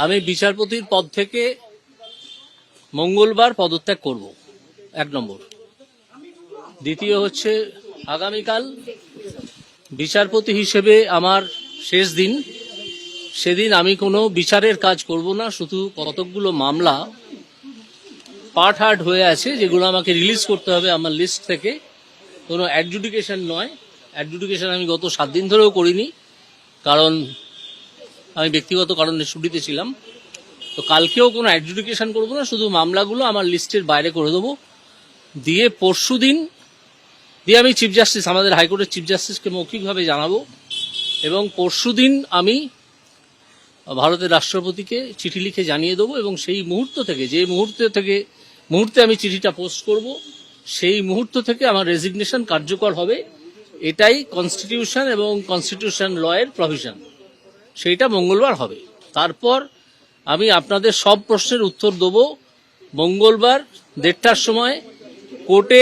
আমি বিচারপতির পদ থেকে মঙ্গলবার পদত্যাগ করব, 1 নম্বর। দ্বিতীয় হচ্ছে, আগামীকাল বিচারপতি হিসেবে আমার শেষ দিন। সেদিন আমি কোনো বিচারের কাজ করব না, শুধু কতকগুলো মামলা পার্ট হার্ট হয়ে আছে যেগুলো আমাকে রিলিজ করতে হবে আমার লিস্ট থেকে। কোনো অ্যাডজুডিকেশন নয়, অ্যাডজুডিকেশন আমি গত 7 দিন ধরেও করিনি, কারণ আমি ব্যক্তিগত কারণে ছুটিতে ছিলাম। তো কালকেও কোনো অ্যাডজুডিকেশন করবো না, শুধু মামলাগুলো আমার লিস্টের বাইরে করে দেবো। দিয়ে পরশু দিন দিয়ে আমি চিফ জাস্টিস, আমাদের হাইকোর্টের চিফ জাস্টিসকে মৌখিকভাবে জানাবো, এবং পরশু দিন আমি ভারতের রাষ্ট্রপতিকে চিঠি লিখে জানিয়ে দেবো। এবং সেই মুহূর্ত থেকে, যে মুহূর্তে আমি চিঠিটা পোস্ট করব, সেই মুহূর্ত থেকে আমার রেজিগনেশন কার্যকর হবে। এটাই কনস্টিটিউশন এবং কনস্টিটিউশন লয়ের প্রভিশন, সেইটা মঙ্গলবার হবে। তারপর আমি আপনাদের সব প্রশ্নের উত্তর দেবো মঙ্গলবার 1:30টার সময় কোর্টে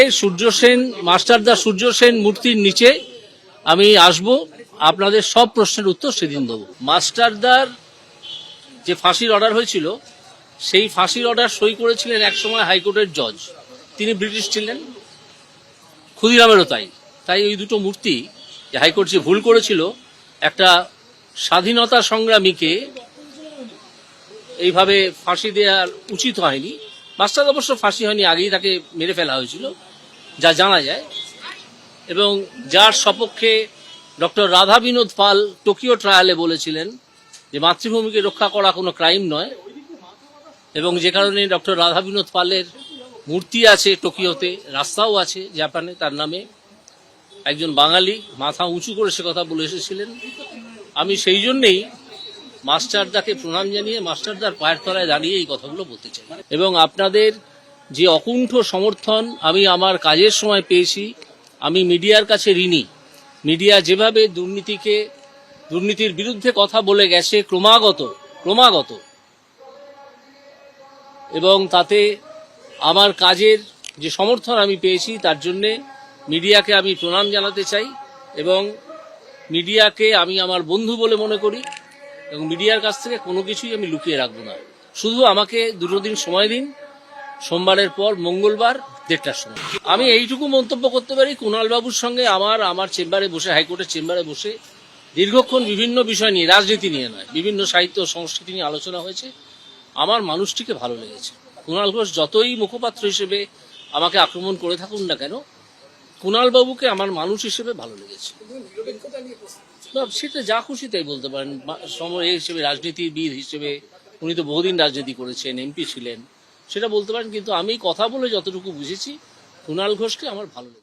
মাস্টারদা সূর্য সেন মূর্তির নিচে আমি আসব। আপনাদের সব প্রশ্নের উত্তর সেদিন দেবো। মাস্টারদার যে ফাঁসির অর্ডার হয়েছিল, সেই ফাঁসির অর্ডার সই করেছিলেন একসময় হাইকোর্টের জজ, তিনি ব্রিটিশ ছিলেন, ক্ষুদিরামেরও তাই ওই দুটো মূর্তি যে হাইকোর্ট যে ভুল করেছিল, একটা স্বাধীনতা সংগ্রামীকে এইভাবে ফাঁসি দেওয়ার উচিত হয়নি। মাস্টার অবশ্য ফাঁসি হয়নি, আগেই তাকে মেরে ফেলা হয়েছিল যা জানা যায়, এবং যার সপক্ষে ডক্টর রাধা বিনোদ পাল টোকিও ট্রায়ালে বলেছিলেন যে মাতৃভূমিকে রক্ষা করা কোনো ক্রাইম নয়, এবং যে কারণে ডক্টর রাধা বিনোদ পালের মূর্তি আছে টোকিওতে, রাস্তাও আছে জাপানে তার নামে। একজন বাঙালি মাথা উঁচু করে সে কথা বলে এসেছিলেন। আমি সেই জন্যেই মাস্টারদাকে প্রণাম জানিয়ে মাস্টারদার পায়ের তলায় দাঁড়িয়ে এই কথাগুলো বলতে চাই। এবং আপনাদের যে অকুণ্ঠ সমর্থন আমি আমার কাজের সময় পেয়েছি, আমি মিডিয়ার কাছে ঋণী। মিডিয়া যেভাবে দুর্নীতির বিরুদ্ধে কথা বলে গেছে ক্রমাগত, এবং তাতে আমার কাজের যে সমর্থন আমি পেয়েছি, তার জন্যে মিডিয়াকে আমি প্রণাম জানাতে চাই। এবং মিডিয়াকে আমি আমার বন্ধু বলে মনে করি, এবং মিডিয়ার কাছ থেকে কোনো কিছুই আমি লুকিয়ে রাখবো না। শুধু আমাকে 2 দিন সময় দিন, সোমবারের পর মঙ্গলবার 1:30টার সময়। আমি এইটুকু মন্তব্য করতে পারি, কুণালবাবুর সঙ্গে আমার চেম্বারে বসে, হাইকোর্টের চেম্বারে বসে দীর্ঘক্ষণ বিভিন্ন বিষয় নিয়ে, রাজনীতি নিয়ে নয়, বিভিন্ন সাহিত্য সংস্কৃতি নিয়ে আলোচনা হয়েছে। আমার মানুষটিকে ভালো লেগেছে। কুণাল ঘোষ যতই মুখপাত্র হিসেবে আমাকে আক্রমণ করে থাকুন না কেন, কুণালবাবুকে আমার মানুষ হিসেবে ভালো লেগেছে। সেটা যা খুশি তাই বলতে পারেন। সময় হিসেবে, রাজনীতিবিদ হিসেবে উনি তো বহুদিন রাজনীতি করেছেন, এমপি ছিলেন, সেটা বলতে পারেন। কিন্তু আমি কথা বলে যতটুকু বুঝেছি, কুণাল ঘোষকে আমার ভালো লেগেছে।